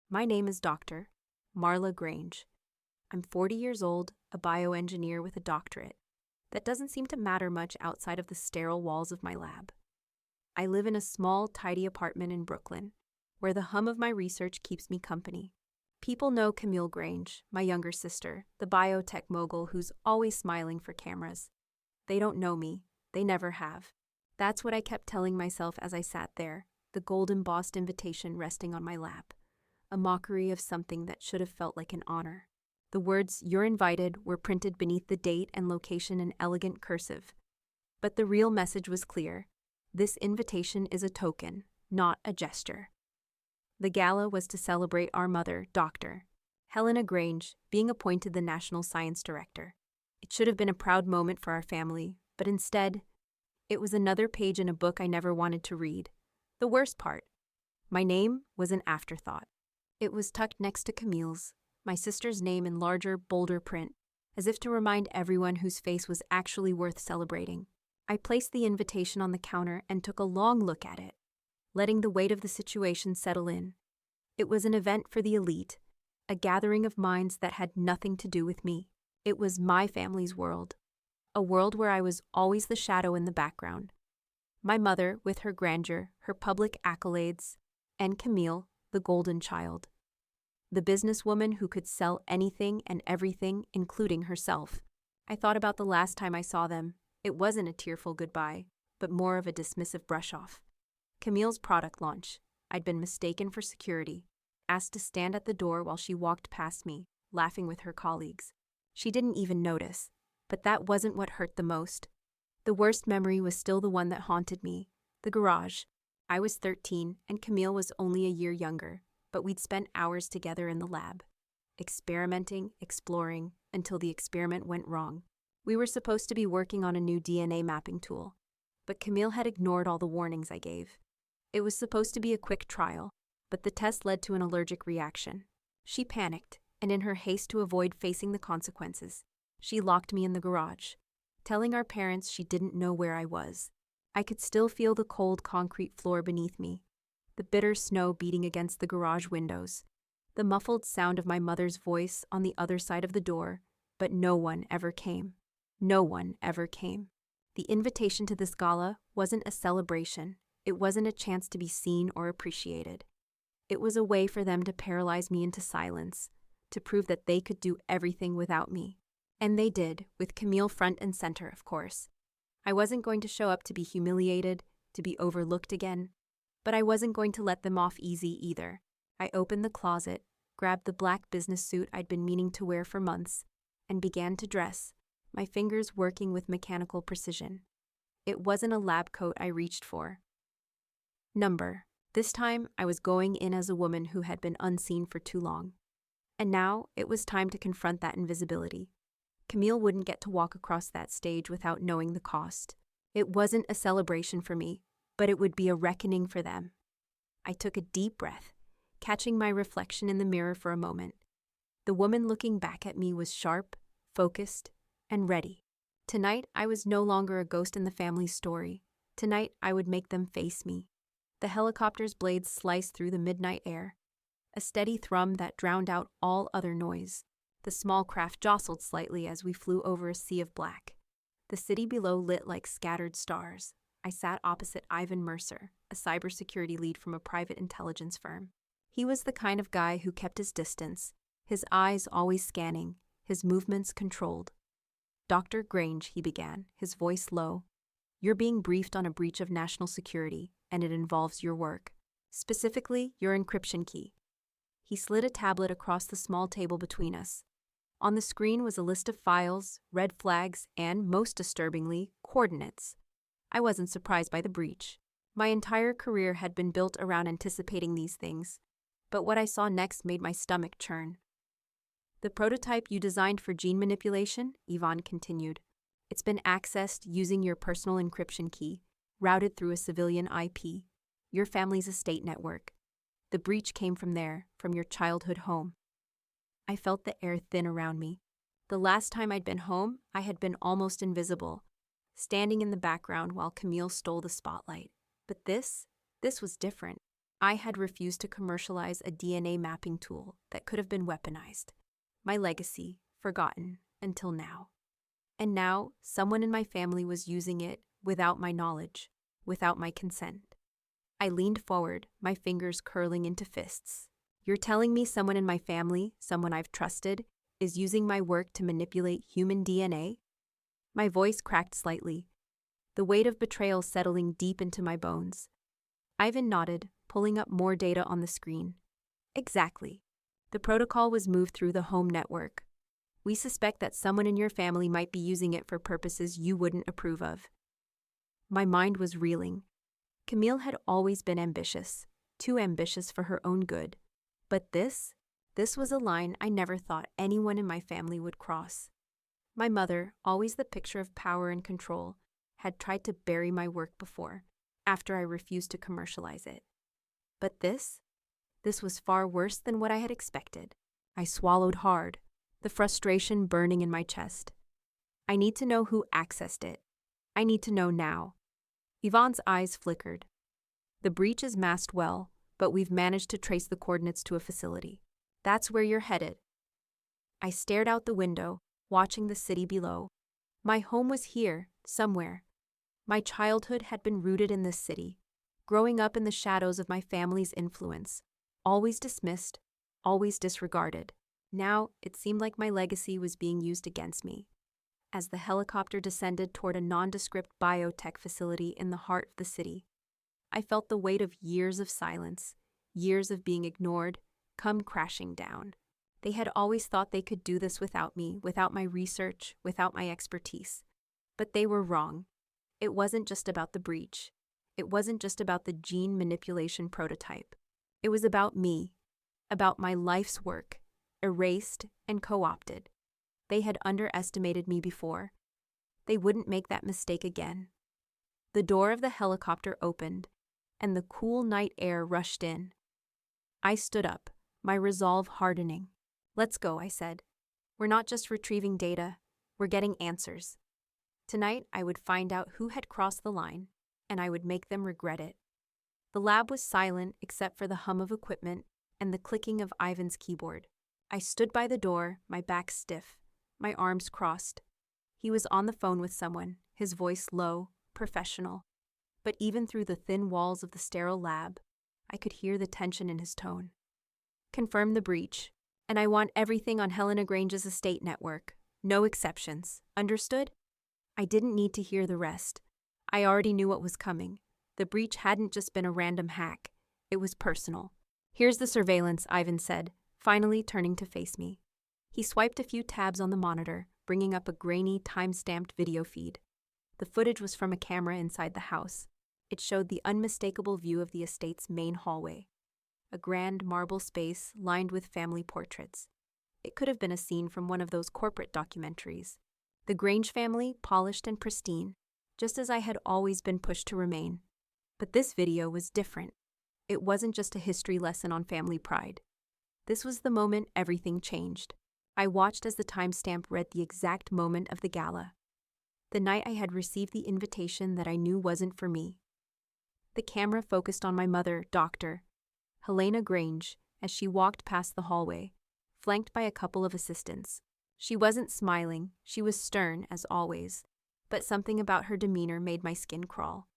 My name is Dr. Marla Grange. I'm 40 years old, a bioengineer with a doctorate. That doesn't seem to matter much outside of the sterile walls of my lab. I live in a small, tidy apartment in Brooklyn, where the hum of my research keeps me company. People know Camille Grange, my younger sister, the biotech mogul who's always smiling for cameras. They don't know me. They never have. That's what I kept telling myself as I sat there, the gold embossed invitation resting on my lap. A mockery of something that should have felt like an honor. The words, "You're invited," were printed beneath the date and location in elegant cursive. But the real message was clear. This invitation is a token, not a gesture. The gala was to celebrate our mother, Dr. Helena Grange, being appointed the National Science Director. It should have been a proud moment for our family, but instead, it was another page in a book I never wanted to read. The worst part, my name was an afterthought. It was tucked next to Camille's, my sister's name in larger, bolder print, as if to remind everyone whose face was actually worth celebrating. I placed the invitation on the counter and took a long look at it, letting the weight of the situation settle in. It was an event for the elite, a gathering of minds that had nothing to do with me. It was my family's world, a world where I was always the shadow in the background. My mother, with her grandeur, her public accolades, and Camille, the golden child. The businesswoman who could sell anything and everything, including herself. I thought about the last time I saw them. It wasn't a tearful goodbye, but more of a dismissive brush-off. Camille's product launch. I'd been mistaken for security, asked to stand at the door while she walked past me, laughing with her colleagues. She didn't even notice, but that wasn't what hurt the most. The worst memory was still the one that haunted me, the garage. I was 13 and Camille was only a year younger, but we'd spent hours together in the lab, experimenting, exploring, until the experiment went wrong. We were supposed to be working on a new DNA mapping tool, but Camille had ignored all the warnings I gave. It was supposed to be a quick trial, but the test led to an allergic reaction. She panicked, and in her haste to avoid facing the consequences, she locked me in the garage, telling our parents she didn't know where I was. I could still feel the cold concrete floor beneath me, the bitter snow beating against the garage windows, the muffled sound of my mother's voice on the other side of the door, but no one ever came. No one ever came. The invitation to this gala wasn't a celebration. It wasn't a chance to be seen or appreciated. It was a way for them to paralyze me into silence, to prove that they could do everything without me. And they did, with Camille front and center, of course. I wasn't going to show up to be humiliated, to be overlooked again, but I wasn't going to let them off easy either. I opened the closet, grabbed the black business suit I'd been meaning to wear for months, and began to dress, my fingers working with mechanical precision. It wasn't a lab coat I reached for. Number. This time, I was going in as a woman who had been unseen for too long. And now, it was time to confront that invisibility. Camille wouldn't get to walk across that stage without knowing the cost. It wasn't a celebration for me, but it would be a reckoning for them. I took a deep breath, catching my reflection in the mirror for a moment. The woman looking back at me was sharp, focused, and ready. Tonight, I was no longer a ghost in the family's story. Tonight, I would make them face me. The helicopter's blades sliced through the midnight air, a steady thrum that drowned out all other noise. The small craft jostled slightly as we flew over a sea of black. The city below lit like scattered stars. I sat opposite Ivan Mercer, a cybersecurity lead from a private intelligence firm. He was the kind of guy who kept his distance, his eyes always scanning, his movements controlled. "Dr. Grange," he began, his voice low. "You're being briefed on a breach of national security, and it involves your work. Specifically, your encryption key." He slid a tablet across the small table between us. On the screen was a list of files, red flags, and, most disturbingly, coordinates. I wasn't surprised by the breach. My entire career had been built around anticipating these things, but what I saw next made my stomach churn. "The prototype you designed for gene manipulation," Ivan continued. "It's been accessed using your personal encryption key, routed through a civilian IP, your family's estate network. The breach came from there, from your childhood home." I felt the air thin around me. The last time I'd been home, I had been almost invisible, standing in the background while Camille stole the spotlight. But this was different. I had refused to commercialize a DNA mapping tool that could have been weaponized. My legacy, forgotten until now. And now, someone in my family was using it without my knowledge, without my consent. I leaned forward, my fingers curling into fists. You're telling me someone in my family, someone I've trusted, is using my work to manipulate human DNA? My voice cracked slightly, the weight of betrayal settling deep into my bones. Ivan nodded, pulling up more data on the screen. Exactly. The protocol was moved through the home network. We suspect that someone in your family might be using it for purposes you wouldn't approve of. My mind was reeling. Camille had always been ambitious, too ambitious for her own good. But this was a line I never thought anyone in my family would cross. My mother, always the picture of power and control, had tried to bury my work before, after I refused to commercialize it. But this was far worse than what I had expected. I swallowed hard, the frustration burning in my chest. I need to know who accessed it. I need to know now. Yvonne's eyes flickered. The breach is masked well, but we've managed to trace the coordinates to a facility. That's where you're headed. I stared out the window, watching the city below. My home was here, somewhere. My childhood had been rooted in this city, growing up in the shadows of my family's influence, always dismissed, always disregarded. Now, it seemed like my legacy was being used against me. As the helicopter descended toward a nondescript biotech facility in the heart of the city, I felt the weight of years of silence, years of being ignored, come crashing down. They had always thought they could do this without me, without my research, without my expertise. But they were wrong. It wasn't just about the breach. It wasn't just about the gene manipulation prototype. It was about me, about my life's work, erased and co-opted. They had underestimated me before. They wouldn't make that mistake again. The door of the helicopter opened, and the cool night air rushed in. I stood up, my resolve hardening. Let's go, I said. We're not just retrieving data, we're getting answers. Tonight, I would find out who had crossed the line, and I would make them regret it. The lab was silent except for the hum of equipment and the clicking of Ivan's keyboard. I stood by the door, my back stiff, my arms crossed. He was on the phone with someone, his voice low, professional. But even through the thin walls of the sterile lab, I could hear the tension in his tone. Confirm the breach, and I want everything on Helena Grange's estate network. No exceptions. Understood? I didn't need to hear the rest. I already knew what was coming. The breach hadn't just been a random hack. It was personal. Here's the surveillance, Ivan said, finally turning to face me. He swiped a few tabs on the monitor, bringing up a grainy, time-stamped video feed. The footage was from a camera inside the house. It showed the unmistakable view of the estate's main hallway. A grand marble space lined with family portraits. It could have been a scene from one of those corporate documentaries. The Grange family, polished and pristine, just as I had always been pushed to remain. But this video was different. It wasn't just a history lesson on family pride. This was the moment everything changed. I watched as the timestamp read the exact moment of the gala. The night I had received the invitation that I knew wasn't for me. The camera focused on my mother, Dr. Helena Grange, as she walked past the hallway, flanked by a couple of assistants. She wasn't smiling, she was stern, as always, but something about her demeanor made my skin crawl.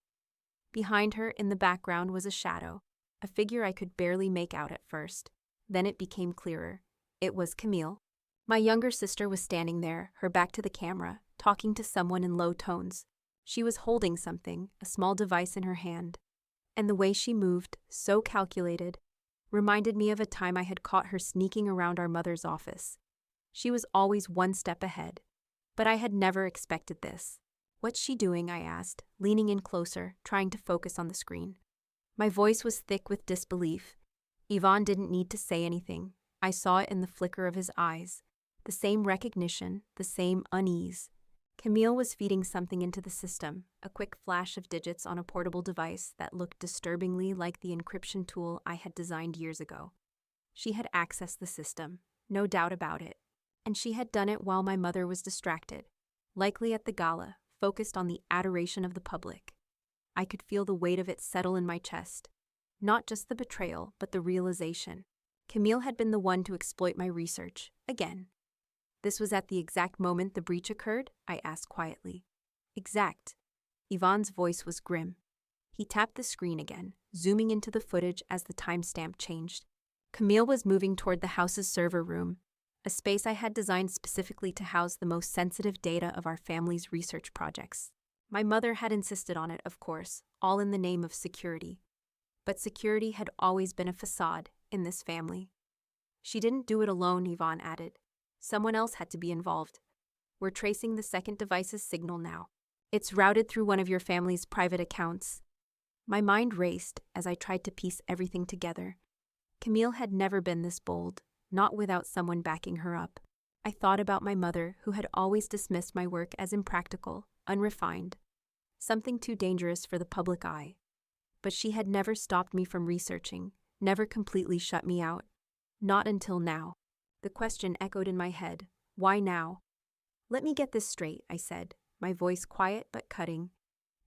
Behind her, in the background, was a shadow, a figure I could barely make out at first. Then it became clearer. It was Camille. My younger sister was standing there, her back to the camera, talking to someone in low tones. She was holding something, a small device in her hand. And the way she moved, so calculated, reminded me of a time I had caught her sneaking around our mother's office. She was always one step ahead, but I had never expected this. What's she doing? I asked, leaning in closer, trying to focus on the screen. My voice was thick with disbelief. Yvonne didn't need to say anything. I saw it in the flicker of his eyes. The same recognition, the same unease. Camille was feeding something into the system, a quick flash of digits on a portable device that looked disturbingly like the encryption tool I had designed years ago. She had accessed the system, no doubt about it. And she had done it while my mother was distracted, likely at the gala, focused on the adoration of the public. I could feel the weight of it settle in my chest. Not just the betrayal, but the realization. Camille had been the one to exploit my research, again. This was at the exact moment the breach occurred? I asked quietly. Exact. Yvonne's voice was grim. He tapped the screen again, zooming into the footage as the timestamp changed. Camille was moving toward the house's server room, a space I had designed specifically to house the most sensitive data of our family's research projects. My mother had insisted on it, of course, all in the name of security. But security had always been a facade in this family. She didn't do it alone, Yvonne added. Someone else had to be involved. We're tracing the second device's signal now. It's routed through one of your family's private accounts. My mind raced as I tried to piece everything together. Camille had never been this bold, not without someone backing her up. I thought about my mother, who had always dismissed my work as impractical, unrefined, something too dangerous for the public eye. But she had never stopped me from researching, never completely shut me out. Not until now. The question echoed in my head. Why now? Let me get this straight, I said, my voice quiet but cutting.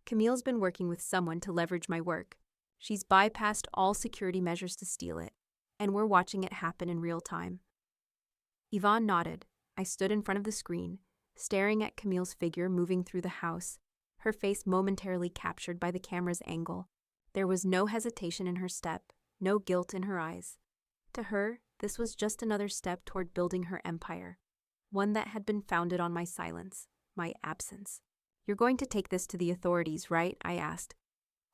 Camille's been working with someone to leverage my work. She's bypassed all security measures to steal it, and we're watching it happen in real time. Yvonne nodded. I stood in front of the screen, staring at Camille's figure moving through the house, her face momentarily captured by the camera's angle. There was no hesitation in her step, no guilt in her eyes. To her, this was just another step toward building her empire, one that had been founded on my silence, my absence. You're going to take this to the authorities, right? I asked,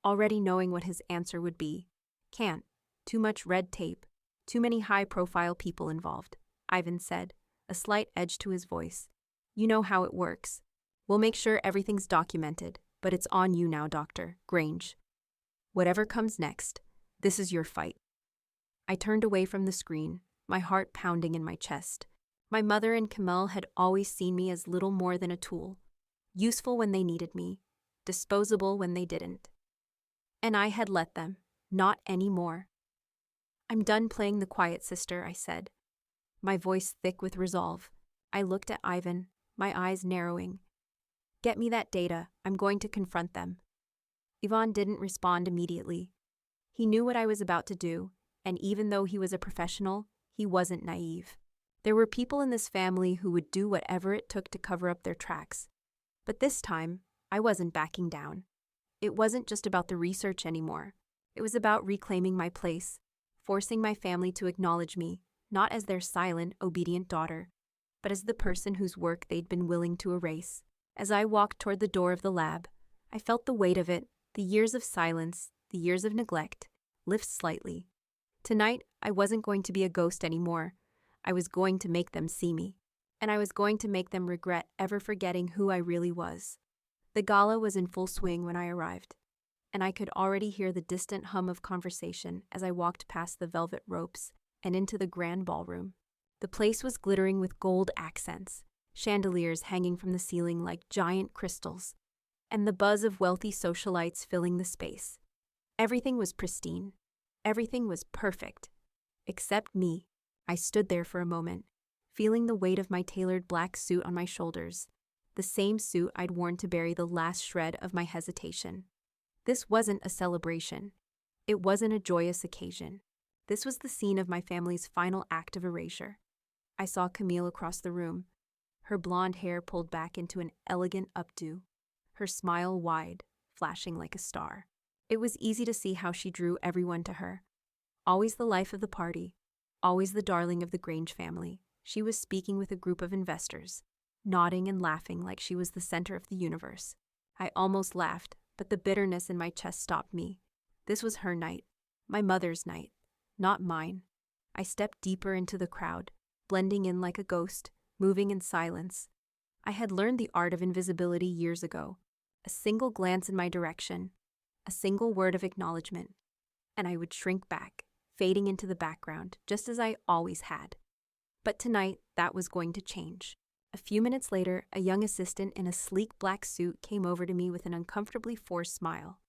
already knowing what his answer would be. Can't. Too much red tape. Too many high-profile people involved, Ivan said, a slight edge to his voice. You know how it works. We'll make sure everything's documented, but it's on you now, Dr. Grange. Whatever comes next, this is your fight. I turned away from the screen, my heart pounding in my chest. My mother and Camille had always seen me as little more than a tool, useful when they needed me, disposable when they didn't. And I had let them, not anymore. I'm done playing the quiet sister, I said, my voice thick with resolve. I looked at Ivan, my eyes narrowing. Get me that data, I'm going to confront them. Ivan didn't respond immediately. He knew what I was about to do, and even though he was a professional, he wasn't naive. There were people in this family who would do whatever it took to cover up their tracks. But this time, I wasn't backing down. It wasn't just about the research anymore. It was about reclaiming my place, forcing my family to acknowledge me, not as their silent, obedient daughter, but as the person whose work they'd been willing to erase. As I walked toward the door of the lab, I felt the weight of it, the years of silence, the years of neglect, lift slightly. Tonight, I wasn't going to be a ghost anymore. I was going to make them see me, and I was going to make them regret ever forgetting who I really was. The gala was in full swing when I arrived, and I could already hear the distant hum of conversation as I walked past the velvet ropes and into the grand ballroom. The place was glittering with gold accents, chandeliers hanging from the ceiling like giant crystals, and the buzz of wealthy socialites filling the space. Everything was pristine. Everything was perfect. Except me. I stood there for a moment, feeling the weight of my tailored black suit on my shoulders, the same suit I'd worn to bury the last shred of my hesitation. This wasn't a celebration. It wasn't a joyous occasion. This was the scene of my family's final act of erasure. I saw Camille across the room, her blonde hair pulled back into an elegant updo, her smile wide, flashing like a star. It was easy to see how she drew everyone to her. Always the life of the party, always the darling of the Grange family, she was speaking with a group of investors, nodding and laughing like she was the center of the universe. I almost laughed, but the bitterness in my chest stopped me. This was her night, my mother's night, not mine. I stepped deeper into the crowd, blending in like a ghost, moving in silence. I had learned the art of invisibility years ago. A single glance in my direction, a single word of acknowledgement, and I would shrink back, fading into the background, just as I always had. But tonight, that was going to change. A few minutes later, a young assistant in a sleek black suit came over to me with an uncomfortably forced smile.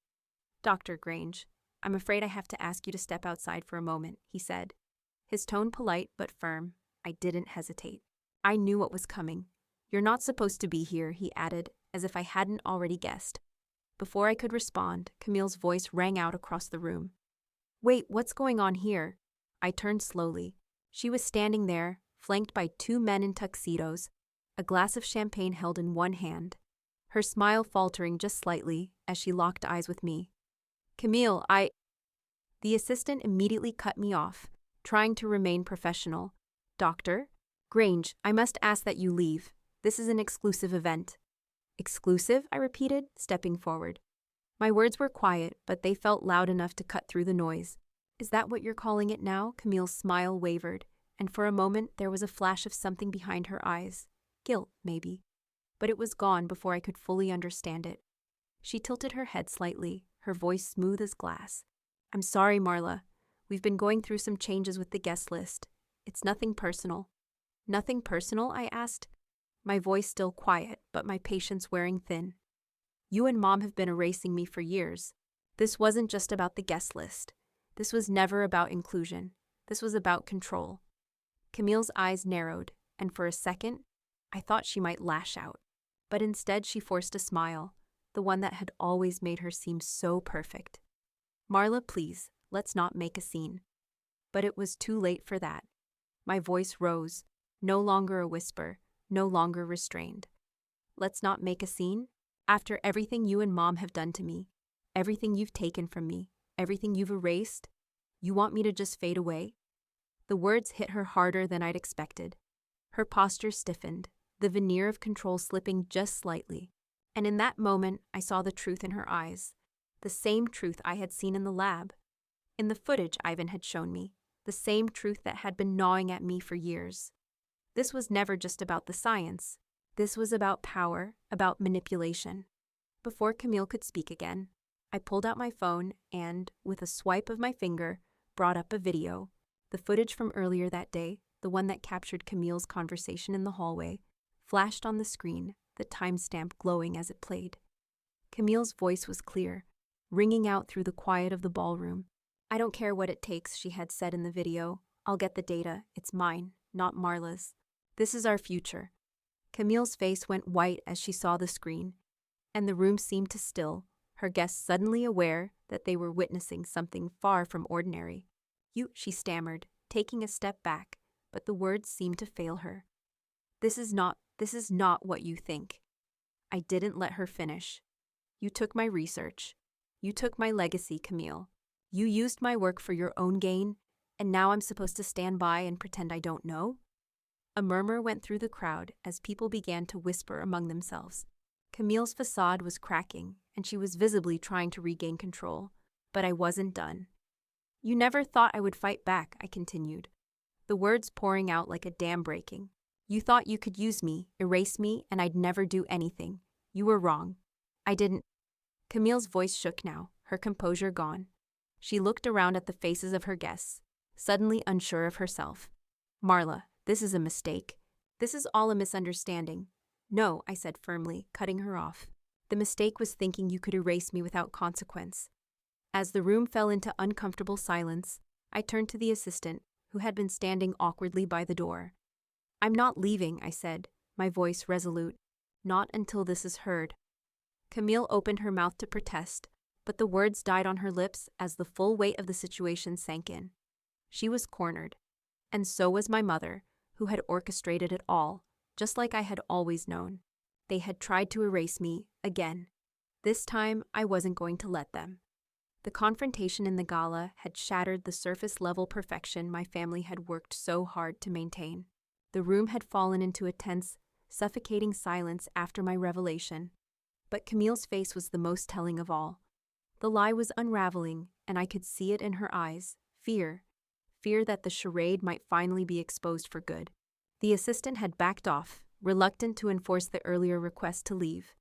Dr. Grange, I'm afraid I have to ask you to step outside for a moment, he said. His tone polite but firm. I didn't hesitate. I knew what was coming. You're not supposed to be here, he added, as if I hadn't already guessed. Before I could respond, Camille's voice rang out across the room. Wait, what's going on here? I turned slowly. She was standing there, flanked by two men in tuxedos, a glass of champagne held in one hand, her smile faltering just slightly as she locked eyes with me. Camille, The assistant immediately cut me off, trying to remain professional. Doctor? Grange, I must ask that you leave. This is an exclusive event. Exclusive? I repeated, stepping forward. My words were quiet, but they felt loud enough to cut through the noise. Is that what you're calling it now? Camille's smile wavered, and for a moment there was a flash of something behind her eyes. Guilt, maybe. But it was gone before I could fully understand it. She tilted her head slightly, her voice smooth as glass. I'm sorry, Marla. We've been going through some changes with the guest list. It's nothing personal. Nothing personal? I asked, my voice still quiet, but my patience wearing thin. You and Mom have been erasing me for years. This wasn't just about the guest list. This was never about inclusion. This was about control. Camille's eyes narrowed, and for a second, I thought she might lash out. But instead she forced a smile, the one that had always made her seem so perfect. Marla, please, let's not make a scene. But it was too late for that. My voice rose, no longer a whisper, no longer restrained. Let's not make a scene? After everything you and Mom have done to me, everything you've taken from me, everything you've erased, you want me to just fade away? The words hit her harder than I'd expected. Her posture stiffened, the veneer of control slipping just slightly. And in that moment, I saw the truth in her eyes. The same truth I had seen in the lab. In the footage Ivan had shown me. The same truth that had been gnawing at me for years. This was never just about the science. This was about power, about manipulation. Before Camille could speak again, I pulled out my phone and, with a swipe of my finger, brought up a video. The footage from earlier that day, the one that captured Camille's conversation in the hallway, flashed on the screen, the timestamp glowing as it played. Camille's voice was clear, ringing out through the quiet of the ballroom. I don't care what it takes, she had said in the video. I'll get the data. It's mine, not Marla's. This is our future. Camille's face went white as she saw the screen, and the room seemed to still, her guests suddenly aware that they were witnessing something far from ordinary. She stammered, taking a step back, but the words seemed to fail her. This is not what you think. I didn't let her finish. You took my research. You took my legacy, Camille. You used my work for your own gain, and now I'm supposed to stand by and pretend I don't know? A murmur went through the crowd as people began to whisper among themselves. Camille's facade was cracking, and she was visibly trying to regain control. But I wasn't done. You never thought I would fight back, I continued, the words pouring out like a dam breaking. You thought you could use me, erase me, and I'd never do anything. You were wrong. I didn't. Camille's voice shook now, her composure gone. She looked around at the faces of her guests, suddenly unsure of herself. Marla, this is a mistake. This is all a misunderstanding. No, I said firmly, cutting her off. The mistake was thinking you could erase me without consequence. As the room fell into uncomfortable silence, I turned to the assistant, who had been standing awkwardly by the door. I'm not leaving, I said, my voice resolute. Not until this is heard. Camille opened her mouth to protest, but the words died on her lips as the full weight of the situation sank in. She was cornered. And so was my mother, who had orchestrated it all, just like I had always known. They had tried to erase me, again. This time, I wasn't going to let them. The confrontation in the gala had shattered the surface-level perfection my family had worked so hard to maintain. The room had fallen into a tense, suffocating silence after my revelation. But Camille's face was the most telling of all. The lie was unraveling, and I could see it in her eyes. Fear. Fear that the charade might finally be exposed for good. The assistant had backed off, reluctant to enforce the earlier request to leave.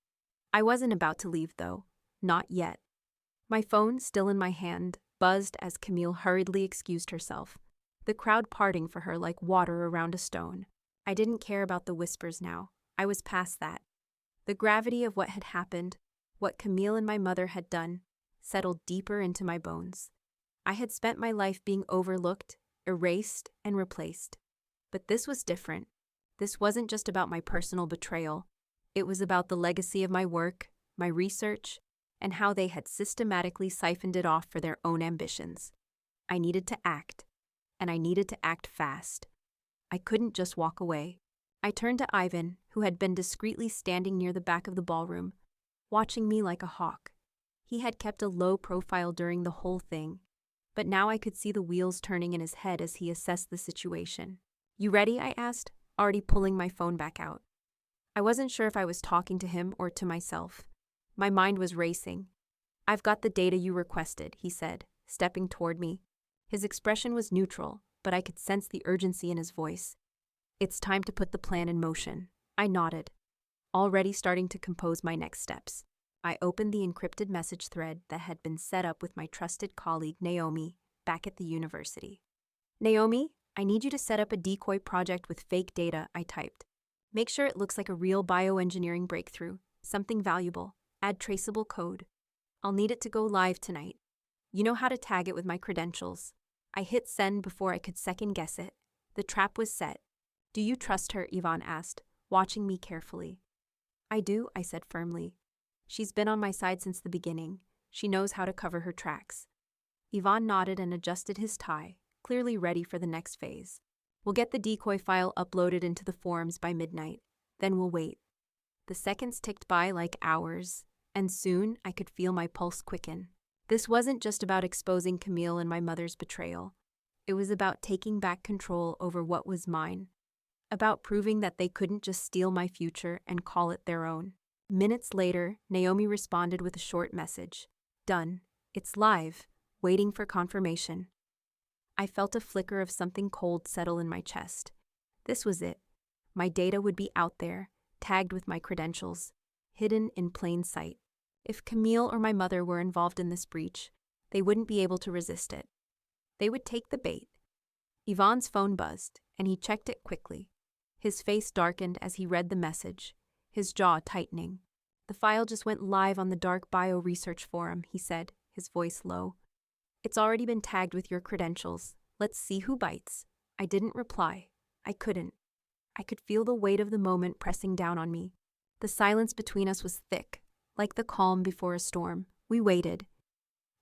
I wasn't about to leave, though. Not yet. My phone, still in my hand, buzzed as Camille hurriedly excused herself, the crowd parting for her like water around a stone. I didn't care about the whispers now. I was past that. The gravity of what had happened, what Camille and my mother had done, settled deeper into my bones. I had spent my life being overlooked, erased, and replaced. But this was different. This wasn't just about my personal betrayal. It was about the legacy of my work, my research, and how they had systematically siphoned it off for their own ambitions. I needed to act, and I needed to act fast. I couldn't just walk away. I turned to Ivan, who had been discreetly standing near the back of the ballroom, watching me like a hawk. He had kept a low profile during the whole thing, but now I could see the wheels turning in his head as he assessed the situation. "You ready?" I asked, already pulling my phone back out. I wasn't sure if I was talking to him or to myself. My mind was racing. "I've got the data you requested," he said, stepping toward me. His expression was neutral, but I could sense the urgency in his voice. "It's time to put the plan in motion." I nodded, already starting to compose my next steps. I opened the encrypted message thread that had been set up with my trusted colleague Naomi back at the university. "Naomi, I need you to set up a decoy project with fake data," I typed. "Make sure it looks like a real bioengineering breakthrough, something valuable. Add traceable code. I'll need it to go live tonight. You know how to tag it with my credentials." I hit send before I could second guess it. The trap was set. "Do you trust her?" Ivan asked, watching me carefully. "I do," I said firmly. "She's been on my side since the beginning. She knows how to cover her tracks." Ivan nodded and adjusted his tie, clearly ready for the next phase. "We'll get the decoy file uploaded into the forums by midnight. Then we'll wait." The seconds ticked by like hours, and soon I could feel my pulse quicken. This wasn't just about exposing Camille and my mother's betrayal. It was about taking back control over what was mine. About proving that they couldn't just steal my future and call it their own. Minutes later, Naomi responded with a short message. "Done. It's live. Waiting for confirmation." I felt a flicker of something cold settle in my chest. This was it. My data would be out there, tagged with my credentials, hidden in plain sight. If Camille or my mother were involved in this breach, they wouldn't be able to resist it. They would take the bait. Ivan's phone buzzed, and he checked it quickly. His face darkened as he read the message, his jaw tightening. "The file just went live on the Dark Bio Research Forum," he said, his voice low. "It's already been tagged with your credentials. Let's see who bites." I didn't reply. I couldn't. I could feel the weight of the moment pressing down on me. The silence between us was thick, like the calm before a storm. We waited,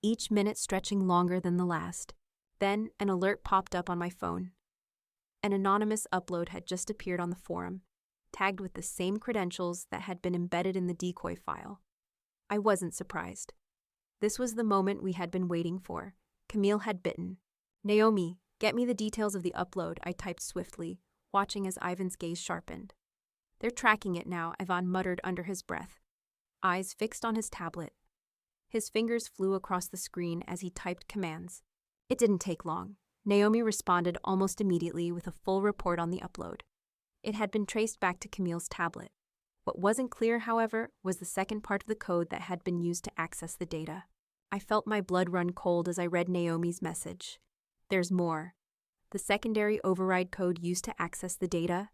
each minute stretching longer than the last. Then an alert popped up on my phone. An anonymous upload had just appeared on the forum, tagged with the same credentials that had been embedded in the decoy file. I wasn't surprised. This was the moment we had been waiting for. Camille had bitten. "Naomi, get me the details of the upload," I typed swiftly, watching as Ivan's gaze sharpened. "They're tracking it now," Ivan muttered under his breath, eyes fixed on his tablet. His fingers flew across the screen as he typed commands. It didn't take long. Naomi responded almost immediately with a full report on the upload. It had been traced back to Camille's tablet. What wasn't clear, however, was the second part of the code that had been used to access the data. I felt my blood run cold as I read Naomi's message. "There's more. The secondary override code used to access the data,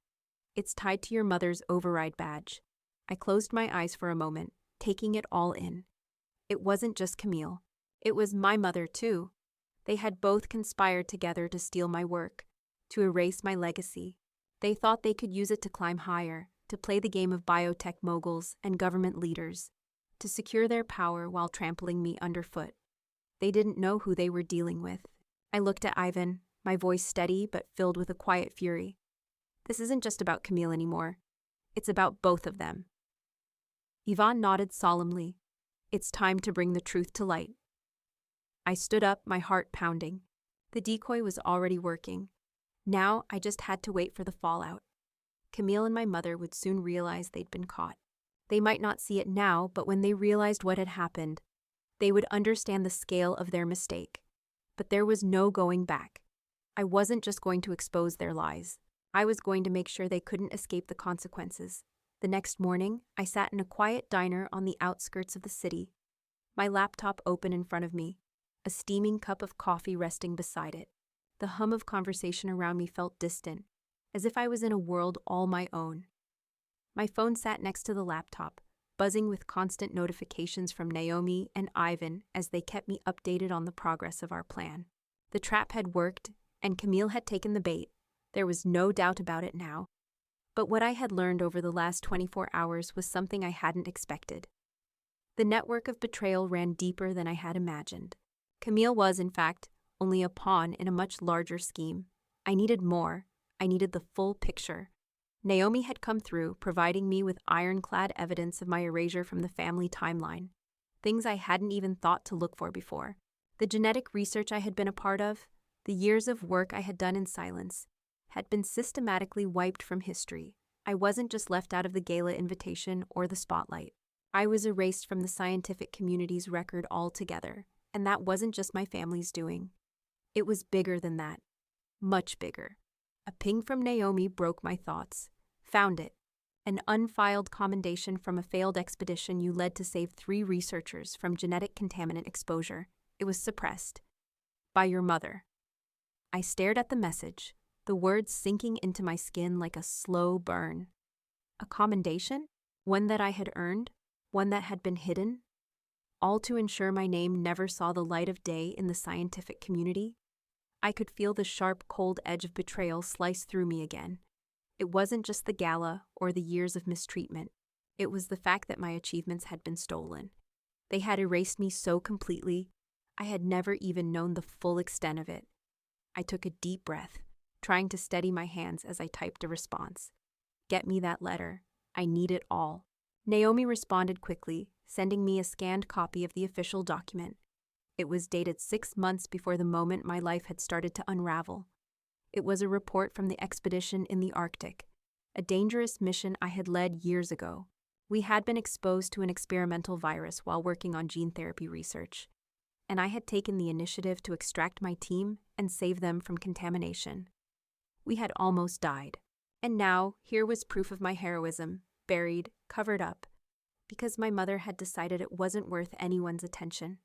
it's tied to your mother's override badge." I closed my eyes for a moment, taking it all in. It wasn't just Camille. It was my mother, too. They had both conspired together to steal my work, to erase my legacy. They thought they could use it to climb higher, to play the game of biotech moguls and government leaders, to secure their power while trampling me underfoot. They didn't know who they were dealing with. I looked at Ivan, my voice steady but filled with a quiet fury. "This isn't just about Camille anymore. It's about both of them." Ivan nodded solemnly. "It's time to bring the truth to light." I stood up, my heart pounding. The decoy was already working. Now I just had to wait for the fallout. Camille and my mother would soon realize they'd been caught. They might not see it now, but when they realized what had happened, they would understand the scale of their mistake. But there was no going back. I wasn't just going to expose their lies. I was going to make sure they couldn't escape the consequences. The next morning, I sat in a quiet diner on the outskirts of the city, my laptop open in front of me, a steaming cup of coffee resting beside it. The hum of conversation around me felt distant, as if I was in a world all my own. My phone sat next to the laptop, buzzing with constant notifications from Naomi and Ivan as they kept me updated on the progress of our plan. The trap had worked, and Camille had taken the bait. There was no doubt about it now. But what I had learned over the last 24 hours was something I hadn't expected. The network of betrayal ran deeper than I had imagined. Camille was, in fact, only a pawn in a much larger scheme. I needed more. I needed the full picture. Naomi had come through, providing me with ironclad evidence of my erasure from the family timeline. Things I hadn't even thought to look for before. The genetic research I had been a part of, the years of work I had done in silence, had been systematically wiped from history. I wasn't just left out of the GALA invitation or the spotlight. I was erased from the scientific community's record altogether, and that wasn't just my family's doing. It was bigger than that. Much bigger. A ping from Naomi broke my thoughts. Found it. An unfiled commendation from a failed expedition you led to save 3 researchers from genetic contaminant exposure. It was suppressed. By your mother. I stared at the message, the words sinking into my skin like a slow burn. A commendation? One that I had earned? One that had been hidden? All to ensure my name never saw the light of day in the scientific community? I could feel the sharp, cold edge of betrayal slice through me again. It wasn't just the GALA or the years of mistreatment. It was the fact that my achievements had been stolen. They had erased me so completely, I had never even known the full extent of it. I took a deep breath, trying to steady my hands as I typed a response. Get me that letter. I need it all. Naomi responded quickly, sending me a scanned copy of the official document. It was dated 6 months before the moment my life had started to unravel. It was a report from the expedition in the Arctic, a dangerous mission I had led years ago. We had been exposed to an experimental virus while working on gene therapy research, and I had taken the initiative to extract my team and save them from contamination. We had almost died, and now here was proof of my heroism, buried, covered up, because my mother had decided it wasn't worth anyone's attention.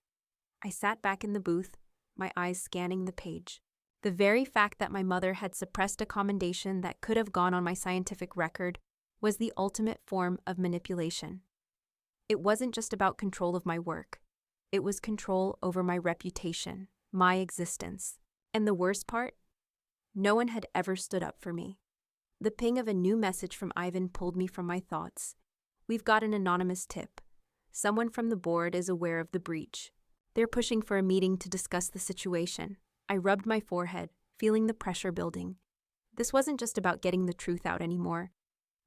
I sat back in the booth, my eyes scanning the page. The very fact that my mother had suppressed a commendation that could have gone on my scientific record was the ultimate form of manipulation. It wasn't just about control of my work. It was control over my reputation, my existence. And the worst part? No one had ever stood up for me. The ping of a new message from Ivan pulled me from my thoughts. We've got an anonymous tip. Someone from the board is aware of the breach. They're pushing for a meeting to discuss the situation. I rubbed my forehead, feeling the pressure building. This wasn't just about getting the truth out anymore.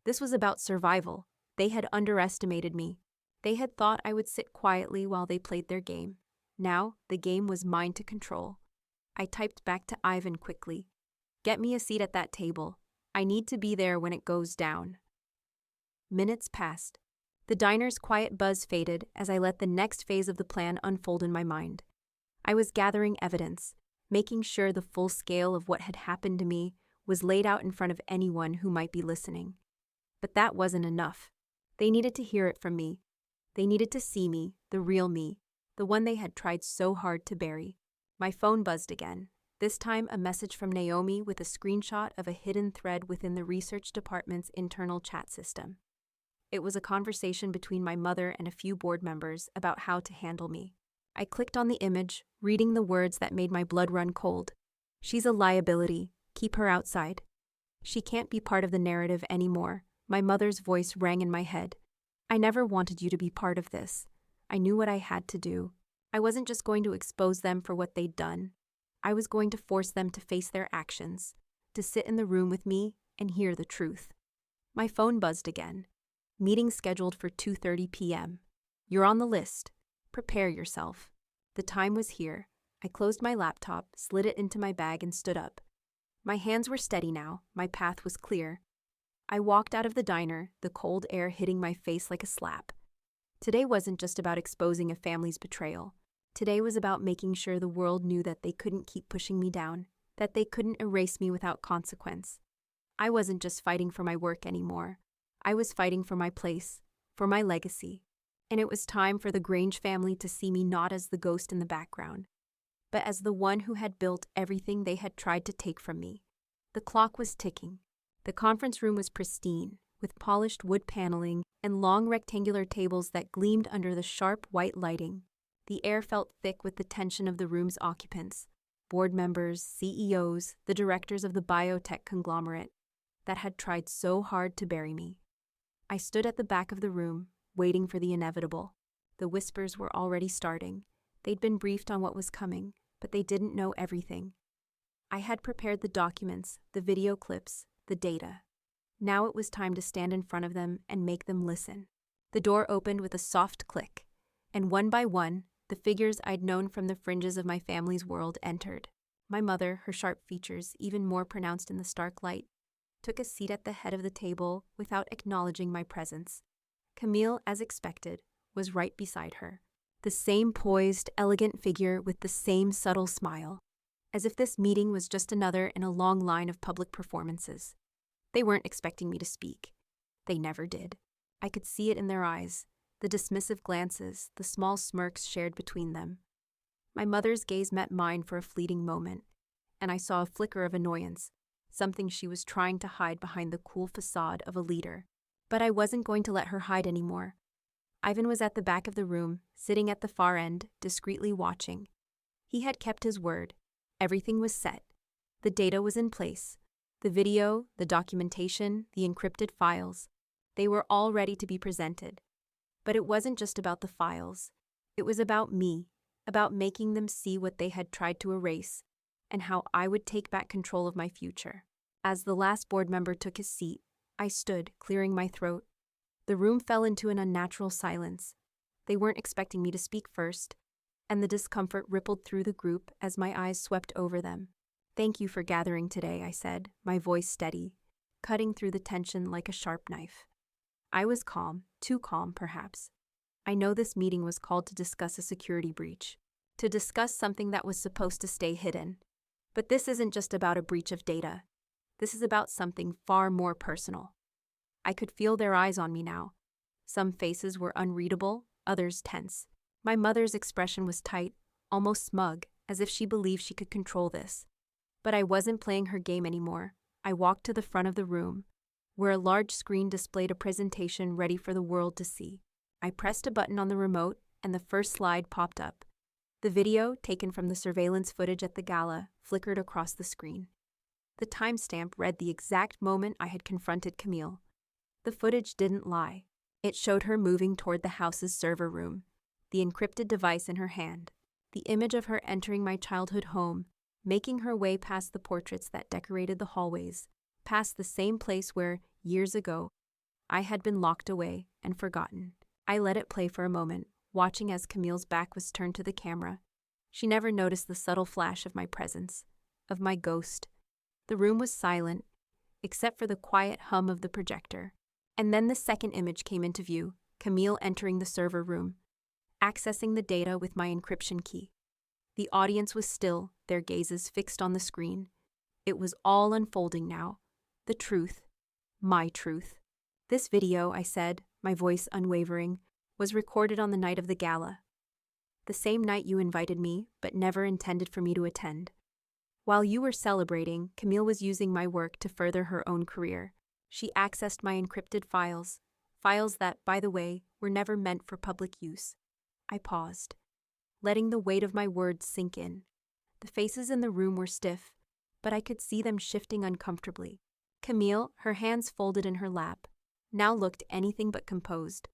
This was about survival. They had underestimated me. They had thought I would sit quietly while they played their game. Now, the game was mine to control. I typed back to Ivan quickly. Get me a seat at that table. I need to be there when it goes down. Minutes passed. The diner's quiet buzz faded as I let the next phase of the plan unfold in my mind. I was gathering evidence, making sure the full scale of what had happened to me was laid out in front of anyone who might be listening. But that wasn't enough. They needed to hear it from me. They needed to see me, the real me, the one they had tried so hard to bury. My phone buzzed again, this time a message from Naomi with a screenshot of a hidden thread within the research department's internal chat system. It was a conversation between my mother and a few board members about how to handle me. I clicked on the image, reading the words that made my blood run cold. She's a liability. Keep her outside. She can't be part of the narrative anymore. My mother's voice rang in my head. I never wanted you to be part of this. I knew what I had to do. I wasn't just going to expose them for what they'd done. I was going to force them to face their actions, to sit in the room with me and hear the truth. My phone buzzed again. Meeting scheduled for 2:30 p.m. You're on the list. Prepare yourself. The time was here. I closed my laptop, slid it into my bag, and stood up. My hands were steady now. My path was clear. I walked out of the diner, the cold air hitting my face like a slap. Today wasn't just about exposing a family's betrayal. Today was about making sure the world knew that they couldn't keep pushing me down, that they couldn't erase me without consequence. I wasn't just fighting for my work anymore. I was fighting for my place, for my legacy. And it was time for the GRANGE family to see me not as the ghost in the background, but as the one who had built everything they had tried to take from me. The clock was ticking. The conference room was pristine, with polished wood paneling and long rectangular tables that gleamed under the sharp white lighting. The air felt thick with the tension of the room's occupants, board members, CEOs, the directors of the biotech conglomerate that had tried so hard to bury me. I stood at the back of the room, waiting for the inevitable. The whispers were already starting. They'd been briefed on what was coming, but they didn't know everything. I had prepared the documents, the video clips, the data. Now it was time to stand in front of them and make them listen. The door opened with a soft click, and one by one, the figures I'd known from the fringes of my family's world entered. My mother, her sharp features even more pronounced in the stark light, took a seat at the head of the table without acknowledging my presence. Camille, as expected, was right beside her. The same poised, elegant figure with the same subtle smile, as if this meeting was just another in a long line of public performances. They weren't expecting me to speak. They never did. I could see it in their eyes, the dismissive glances, the small smirks shared between them. My mother's gaze met mine for a fleeting moment, and I saw a flicker of annoyance, something she was trying to hide behind the cool facade of a leader. But I wasn't going to let her hide anymore. Ivan was at the back of the room, sitting at the far end, discreetly watching. He had kept his word. Everything was set. The data was in place. The video, the documentation, the encrypted files. They were all ready to be presented. But it wasn't just about the files. It was about me, about making them see what they had tried to erase, and how I would take back control of my future. As the last board member took his seat, I stood, clearing my throat. The room fell into an unnatural silence. They weren't expecting me to speak first, and the discomfort rippled through the group as my eyes swept over them. "Thank you for gathering today," I said, my voice steady, cutting through the tension like a sharp knife. I was calm, too calm, perhaps. I know this meeting was called to discuss a security breach, to discuss something that was supposed to stay hidden. But this isn't just about a breach of data. This is about something far more personal. I could feel their eyes on me now. Some faces were unreadable, others tense. My mother's expression was tight, almost smug, as if she believed she could control this. But I wasn't playing her game anymore. I walked to the front of the room, where a large screen displayed a presentation ready for the world to see. I pressed a button on the remote, and the first slide popped up. The video, taken from the surveillance footage at the GALA, flickered across the screen. The timestamp read the exact moment I had confronted Camille. The footage didn't lie. It showed her moving toward the house's server room, the encrypted device in her hand, the image of her entering my childhood home, making her way past the portraits that decorated the hallways, past the same place where, years ago, I had been locked away and forgotten. I let it play for a moment, watching as Camille's back was turned to the camera. She never noticed the subtle flash of my presence, of my ghost. The room was silent, except for the quiet hum of the projector. And then the second image came into view, Camille entering the server room, accessing the data with my encryption key. The audience was still, their gazes fixed on the screen. It was all unfolding now. The truth. My truth. "This video," I said, my voice unwavering, "was recorded on the night of the GALA. The same night you invited me, but never intended for me to attend. While you were celebrating, Camille was using my work to further her own career. She accessed my encrypted files that, by the way, were never meant for public use." I paused, letting the weight of my words sink in. The faces in the room were stiff, but I could see them shifting uncomfortably. Camille, her hands folded in her lap, now looked anything but composed.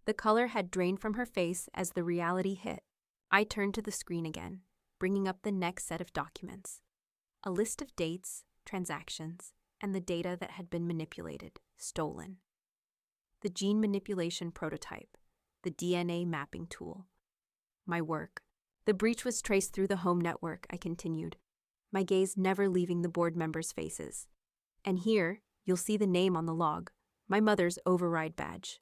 The color had drained from her face as the reality hit. I turned to the screen again, bringing up the next set of documents. A list of dates, transactions, and the data that had been manipulated, stolen. The gene manipulation prototype, the DNA mapping tool. My work. The breach was traced through the home network, I continued, my gaze never leaving the board members' faces. And here, you'll see the name on the log, my mother's override badge.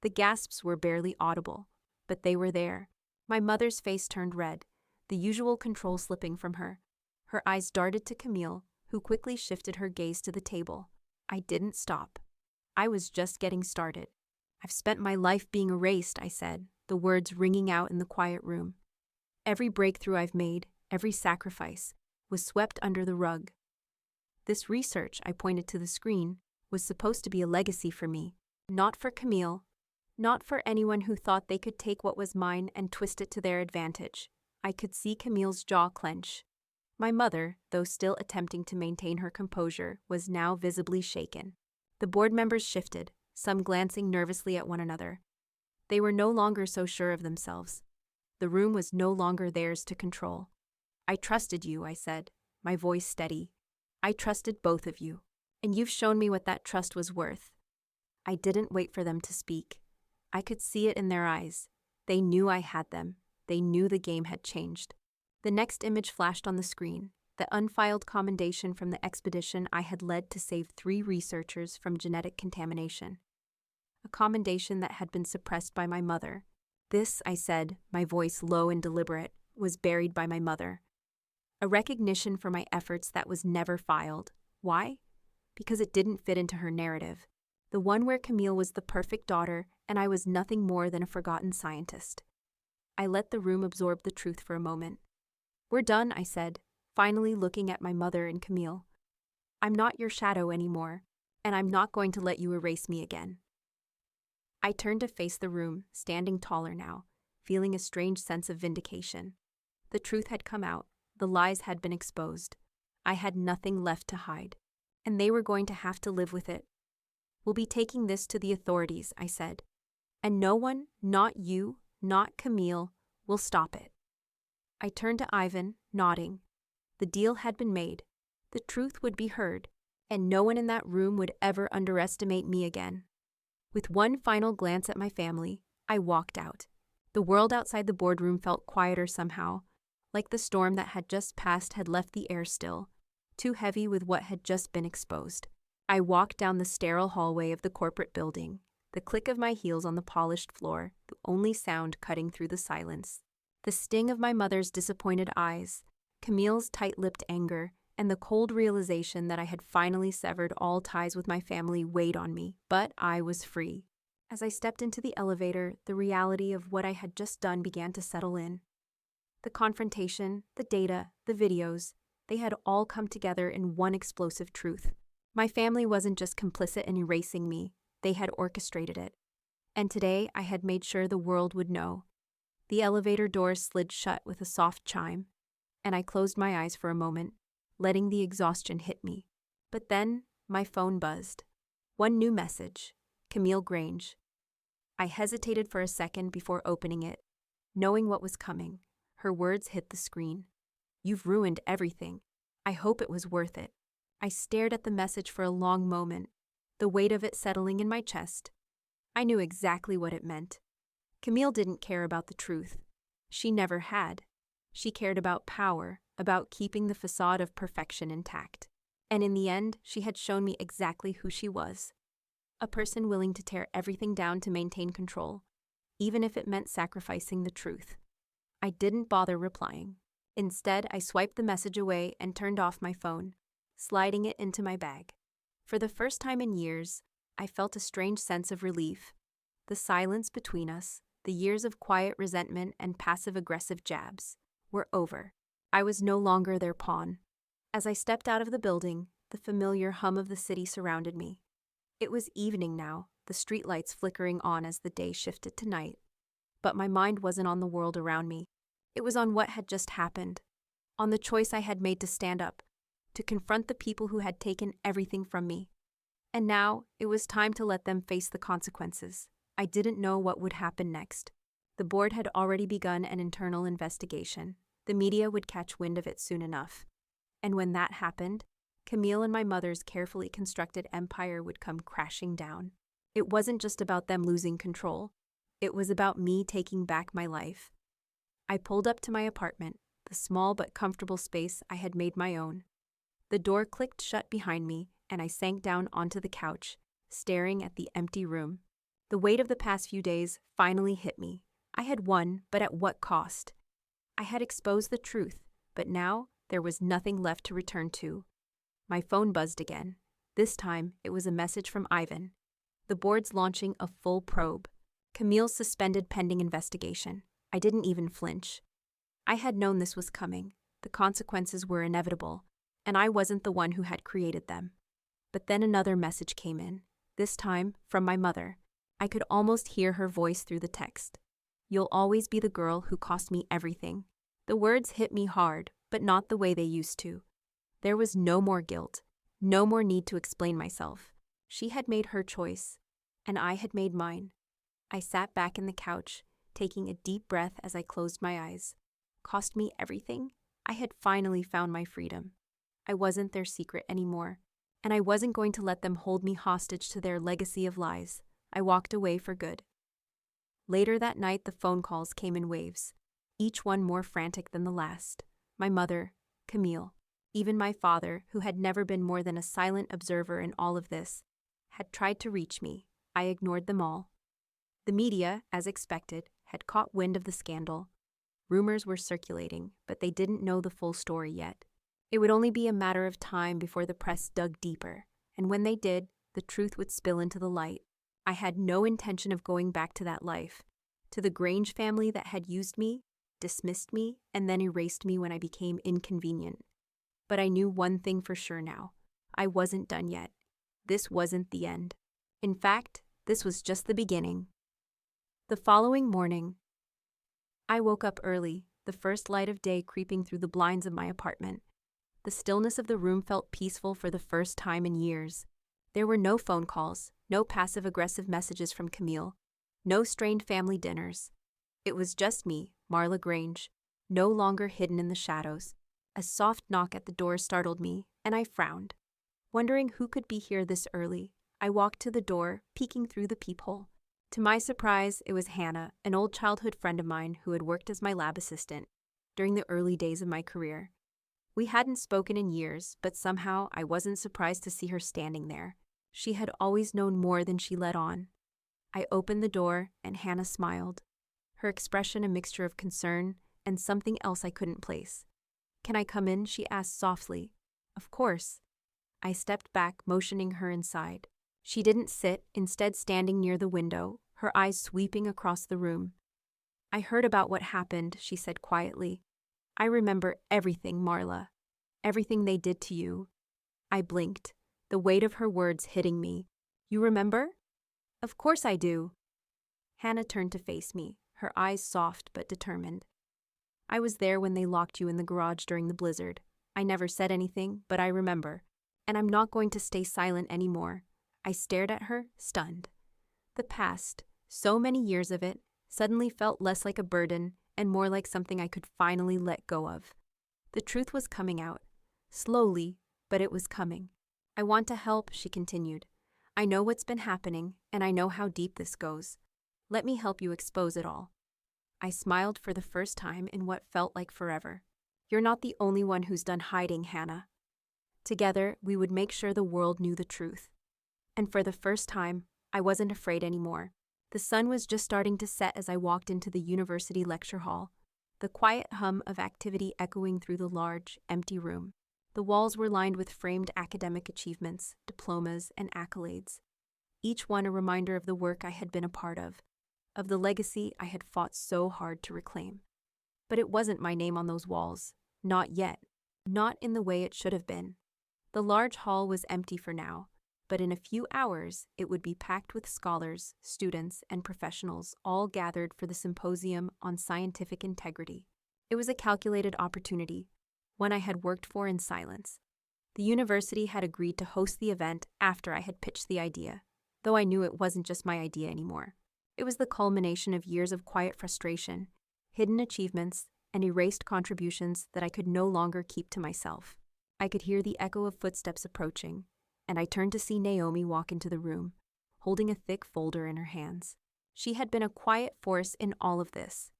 The gasps were barely audible, but they were there. My mother's face turned red, the usual control slipping from her. Her eyes darted to Camille, who quickly shifted her gaze to the table. I didn't stop. I was just getting started. "I've spent my life being erased," I said, the words ringing out in the quiet room. "Every breakthrough I've made, every sacrifice, was swept under the rug. This research," I pointed to the screen, "was supposed to be a legacy for me, not for Camille, not for anyone who thought they could take what was mine and twist it to their advantage." I could see Camille's jaw clench. My mother, though still attempting to maintain her composure, was now visibly shaken. The board members shifted, some glancing nervously at one another. They were no longer so sure of themselves. The room was no longer theirs to control. I trusted you, I said, my voice steady. I trusted both of you, and you've shown me what that trust was worth. I didn't wait for them to speak. I could see it in their eyes. They knew I had them. They knew the game had changed. The next image flashed on the screen, the unfiled commendation from the expedition I had led to save 3 researchers from genetic contamination. A commendation that had been suppressed by my mother. This, I said, my voice low and deliberate, was buried by my mother. A recognition for my efforts that was never filed. Why? Because it didn't fit into her narrative. The one where Camille was the perfect daughter and I was nothing more than a forgotten scientist. I let the room absorb the truth for a moment. We're done, I said, finally looking at my mother and Camille. I'm not your shadow anymore, and I'm not going to let you erase me again. I turned to face the room, standing taller now, feeling a strange sense of vindication. The truth had come out, the lies had been exposed. I had nothing left to hide, and they were going to have to live with it. We'll be taking this to the authorities, I said, and no one, not you, not Camille, will stop it. I turned to Ivan, nodding. The deal had been made. The truth would be heard, and no one in that room would ever underestimate me again. With one final glance at my family, I walked out. The world outside the boardroom felt quieter somehow, like the storm that had just passed had left the air still, too heavy with what had just been exposed. I walked down the sterile hallway of the corporate building, the click of my heels on the polished floor, the only sound cutting through the silence. The sting of my mother's disappointed eyes, Camille's tight-lipped anger, and the cold realization that I had finally severed all ties with my family weighed on me, but I was free. As I stepped into the elevator, the reality of what I had just done began to settle in. The confrontation, the data, the videos, they had all come together in one explosive truth. My family wasn't just complicit in erasing me, they had orchestrated it. And today I had made sure the world would know. The elevator doors slid shut with a soft chime, and I closed my eyes for a moment, letting the exhaustion hit me. But then my phone buzzed. One new message, Camille Grange. I hesitated for a second before opening it, knowing what was coming. Her words hit the screen. You've ruined everything. I hope it was worth it. I stared at the message for a long moment, the weight of it settling in my chest. I knew exactly what it meant. Camille didn't care about the truth. She never had. She cared about power, about keeping the facade of perfection intact. And in the end, she had shown me exactly who she was. A person willing to tear everything down to maintain control, even if it meant sacrificing the truth. I didn't bother replying. Instead, I swiped the message away and turned off my phone, sliding it into my bag. For the first time in years, I felt a strange sense of relief. The silence between us, the years of quiet resentment and passive-aggressive jabs, were over. I was no longer their pawn. As I stepped out of the building, the familiar hum of the city surrounded me. It was evening now, the streetlights flickering on as the day shifted to night. But my mind wasn't on the world around me. It was on what had just happened, on the choice I had made to stand up, to confront the people who had taken everything from me. And now, it was time to let them face the consequences. I didn't know what would happen next. The board had already begun an internal investigation. The media would catch wind of it soon enough. And when that happened, Camille and my mother's carefully constructed empire would come crashing down. It wasn't just about them losing control. It was about me taking back my life. I pulled up to my apartment, the small but comfortable space I had made my own. The door clicked shut behind me, and I sank down onto the couch, staring at the empty room. The weight of the past few days finally hit me. I had won, but at what cost? I had exposed the truth, but now there was nothing left to return to. My phone buzzed again. This time, it was a message from Ivan. The board's launching a full probe. Camille's suspended pending investigation. I didn't even flinch. I had known this was coming. The consequences were inevitable, and I wasn't the one who had created them. But then another message came in, this time from my mother. I could almost hear her voice through the text. You'll always be the girl who cost me everything. The words hit me hard, but not the way they used to. There was no more guilt, no more need to explain myself. She had made her choice, and I had made mine. I sat back in the couch, taking a deep breath as I closed my eyes. Cost me everything? I had finally found my freedom. I wasn't their secret anymore, and I wasn't going to let them hold me hostage to their legacy of lies. I walked away for good. Later that night, the phone calls came in waves, each one more frantic than the last. My mother, Camille, even my father, who had never been more than a silent observer in all of this, had tried to reach me. I ignored them all. The media, as expected, had caught wind of the scandal. Rumors were circulating, but they didn't know the full story yet. It would only be a matter of time before the press dug deeper, and when they did, the truth would spill into the light. I had no intention of going back to that life, to the Grange family that had used me, dismissed me, and then erased me when I became inconvenient. But I knew one thing for sure now. I wasn't done yet. This wasn't the end. In fact, this was just the beginning. The following morning, I woke up early, the first light of day creeping through the blinds of my apartment. The stillness of the room felt peaceful for the first time in years. There were no phone calls, no passive-aggressive messages from Camille, no strained family dinners. It was just me, Marla Grange, no longer hidden in the shadows. A soft knock at the door startled me, and I frowned. Wondering who could be here this early, I walked to the door, peeking through the peephole. To my surprise, it was Hannah, an old childhood friend of mine who had worked as my lab assistant during the early days of my career. We hadn't spoken in years, but somehow I wasn't surprised to see her standing there. She had always known more than she let on. I opened the door, and Hannah smiled, her expression a mixture of concern and something else I couldn't place. "Can I come in?" she asked softly. "Of course." I stepped back, motioning her inside. She didn't sit, instead standing near the window, her eyes sweeping across the room. "I heard about what happened," she said quietly. "I remember everything, Marla. Everything they did to you." I blinked, the weight of her words hitting me. "You remember?" "Of course I do." Hannah turned to face me, her eyes soft but determined. "I was there when they locked you in the garage during the blizzard. I never said anything, but I remember. And I'm not going to stay silent anymore." I stared at her, stunned. The past, so many years of it, suddenly felt less like a burden and more like something I could finally let go of. The truth was coming out. Slowly, but it was coming. "I want to help," she continued. "I know what's been happening, and I know how deep this goes. Let me help you expose it all." I smiled for the first time in what felt like forever. "You're not the only one who's done hiding, Hannah." Together, we would make sure the world knew the truth. And for the first time, I wasn't afraid anymore. The sun was just starting to set as I walked into the university lecture hall, the quiet hum of activity echoing through the large, empty room. The walls were lined with framed academic achievements, diplomas, and accolades, each one a reminder of the work I had been a part of the legacy I had fought so hard to reclaim. But it wasn't my name on those walls. Not yet. Not in the way it should have been. The large hall was empty for now, but in a few hours it would be packed with scholars, students, and professionals all gathered for the symposium on scientific integrity. It was a calculated opportunity, one I had worked for in silence. The university had agreed to host the event after I had pitched the idea, though I knew it wasn't just my idea anymore. It was the culmination of years of quiet frustration, hidden achievements, and erased contributions that I could no longer keep to myself. I could hear the echo of footsteps approaching, and I turned to see Naomi walk into the room, holding a thick folder in her hands. She had been a quiet force in all of this,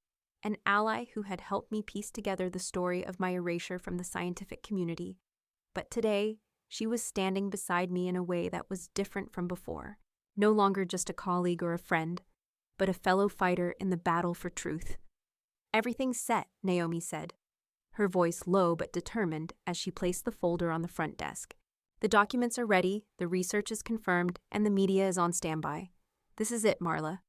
an ally who had helped me piece together the story of my erasure from the scientific community. But today, she was standing beside me in a way that was different from before, no longer just a colleague or a friend, but a fellow fighter in the battle for truth. "Everything's set," Naomi said, her voice low but determined as she placed the folder on the front desk. "The documents are ready, the research is confirmed, and the media is on standby. This is it, Marla."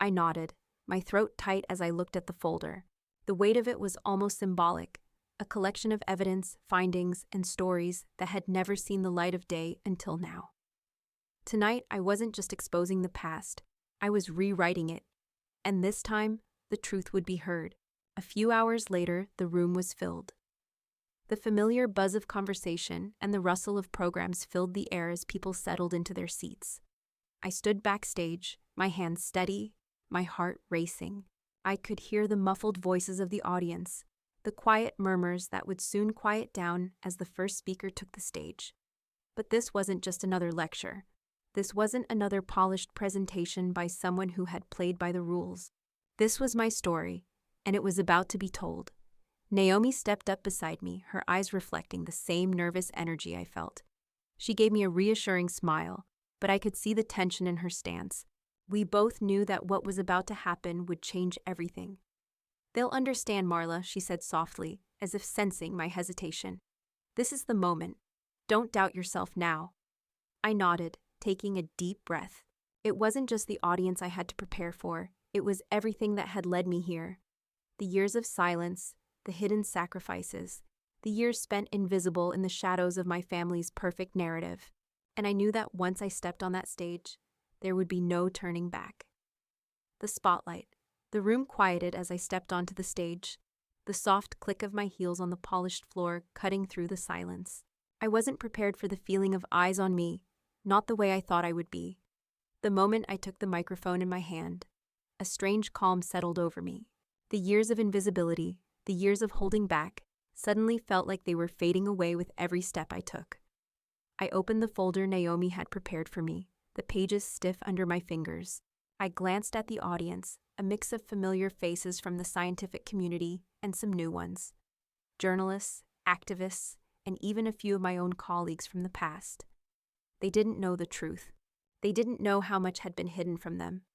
I nodded, my throat tight as I looked at the folder. The weight of it was almost symbolic, a collection of evidence, findings, and stories that had never seen the light of day until now. Tonight, I wasn't just exposing the past, I was rewriting it. And this time, the truth would be heard. A few hours later, the room was filled. The familiar buzz of conversation and the rustle of programs filled the air as people settled into their seats. I stood backstage, my hands steady, my heart racing. I could hear the muffled voices of the audience, the the quiet murmurs that would soon quiet down as the first speaker took the stage. But this wasn't just another lecture. This wasn't another polished presentation by someone who had played by the rules. This was my story, and it was about to be told. Naomi stepped up beside me, her eyes reflecting the same nervous energy I felt. She gave me a reassuring smile, but I could see the tension in her stance. We both knew that what was about to happen would change everything. "They'll understand, Marla," she said softly, as if sensing my hesitation. "This is the moment. Don't doubt yourself now." I nodded, taking a deep breath. It wasn't just the audience I had to prepare for, it was everything that had led me here. The years of silence, the hidden sacrifices, the years spent invisible in the shadows of my family's perfect narrative. And I knew that once I stepped on that stage, there would be no turning back. The spotlight. The room quieted as I stepped onto the stage, the soft click of my heels on the polished floor cutting through the silence. I wasn't prepared for the feeling of eyes on me, not the way I thought I would be. The moment I took the microphone in my hand, a strange calm settled over me. The years of invisibility, the years of holding back, suddenly felt like they were fading away with every step I took. I opened the folder Naomi had prepared for me, the pages stiff under my fingers. I glanced at the audience, a mix of familiar faces from the scientific community and some new ones. Journalists, activists, and even a few of my own colleagues from the past. They didn't know the truth. They didn't know how much had been hidden from them.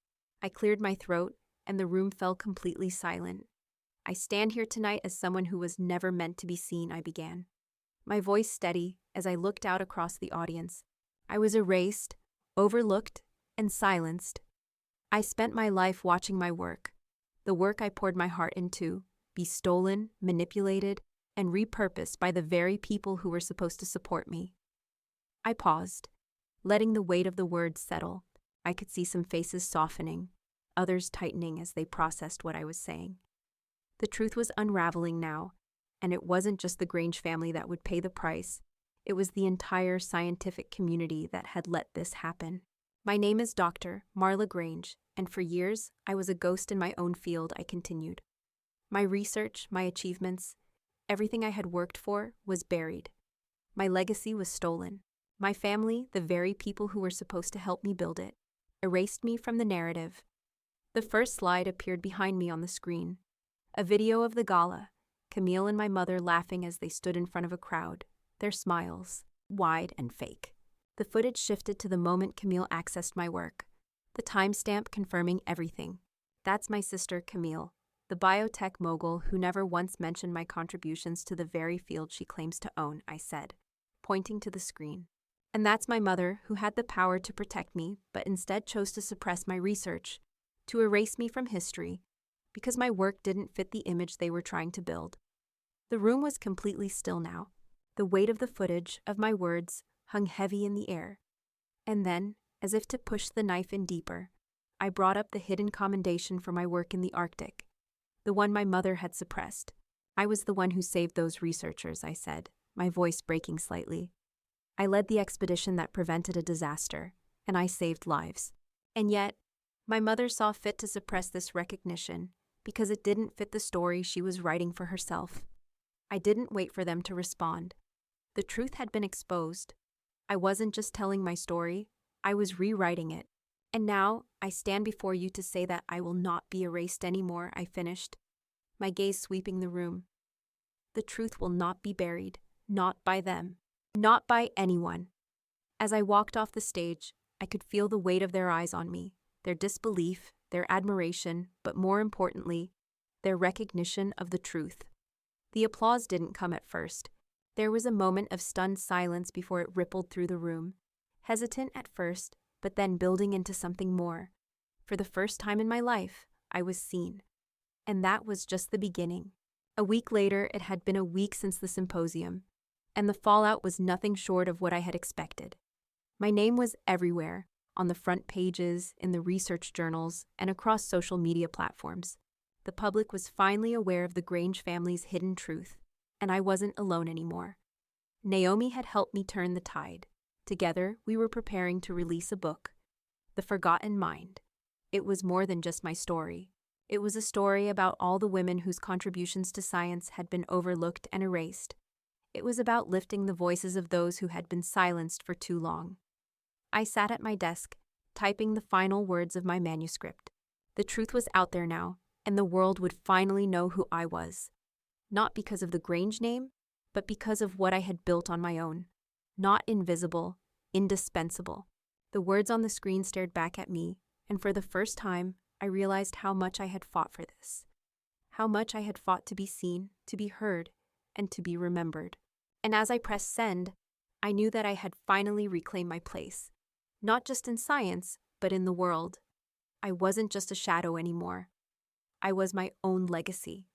I cleared my throat, and the room fell completely silent. "I stand here tonight as someone who was never meant to be seen," I began. My voice steady as I looked out across the audience. I was erased, overlooked, and silenced. I spent my life watching my work, the work I poured my heart into, be stolen, manipulated, and repurposed by the very people who were supposed to support me. I paused, letting the weight of the words settle. I could see some faces softening, others tightening as they processed what I was saying. The truth was unraveling now, and it wasn't just the Grange family that would pay the price. It was the entire scientific community that had let this happen. "My name is Dr. Marla Grange, and for years I was a ghost in my own field," I continued. "My research, my achievements, everything I had worked for was buried. My legacy was stolen. My family, the very people who were supposed to help me build it, erased me from the narrative." The first slide appeared behind me on the screen. A video of the gala, Camille and my mother laughing as they stood in front of a crowd, their smiles, wide and fake. The footage shifted to the moment Camille accessed my work, the timestamp confirming everything. "That's my sister, Camille, the biotech mogul who never once mentioned my contributions to the very field she claims to own," I said, pointing to the screen. "And that's my mother, who had the power to protect me, but instead chose to suppress my research, to erase me from history, because my work didn't fit the image they were trying to build." The room was completely still now. The weight of the footage, of my words, hung heavy in the air. And then, as if to push the knife in deeper, I brought up the hidden commendation for my work in the Arctic, the one my mother had suppressed. "I was the one who saved those researchers," I said, my voice breaking slightly. "I led the expedition that prevented a disaster, and I saved lives. And yet, my mother saw fit to suppress this recognition because it didn't fit the story she was writing for herself." I didn't wait for them to respond. The truth had been exposed. I wasn't just telling my story, I was rewriting it. "And now, I stand before you to say that I will not be erased anymore," I finished, my gaze sweeping the room. "The truth will not be buried, not by them, not by anyone." As I walked off the stage, I could feel the weight of their eyes on me, their disbelief, their admiration, but more importantly, their recognition of the truth. The applause didn't come at first. There was a moment of stunned silence before it rippled through the room, hesitant at first, but then building into something more. For the first time in my life, I was seen. And that was just the beginning. A week later, it had been a week since the symposium, and the fallout was nothing short of what I had expected. My name was everywhere, on the front pages, in the research journals, and across social media platforms. The public was finally aware of the Grange family's hidden truth, and I wasn't alone anymore. Naomi had helped me turn the tide. Together, we were preparing to release a book, The Forgotten Mind. It was more than just my story. It was a story about all the women whose contributions to science had been overlooked and erased. It was about lifting the voices of those who had been silenced for too long. I sat at my desk, typing the final words of my manuscript. The truth was out there now, and the world would finally know who I was. Not because of the GRANGE name, but because of what I had built on my own. Not invisible, indispensable. The words on the screen stared back at me, and for the first time, I realized how much I had fought for this. How much I had fought to be seen, to be heard, and to be remembered. And as I pressed send, I knew that I had finally reclaimed my place. Not just in science, but in the world. I wasn't just a shadow anymore. I was my own legacy.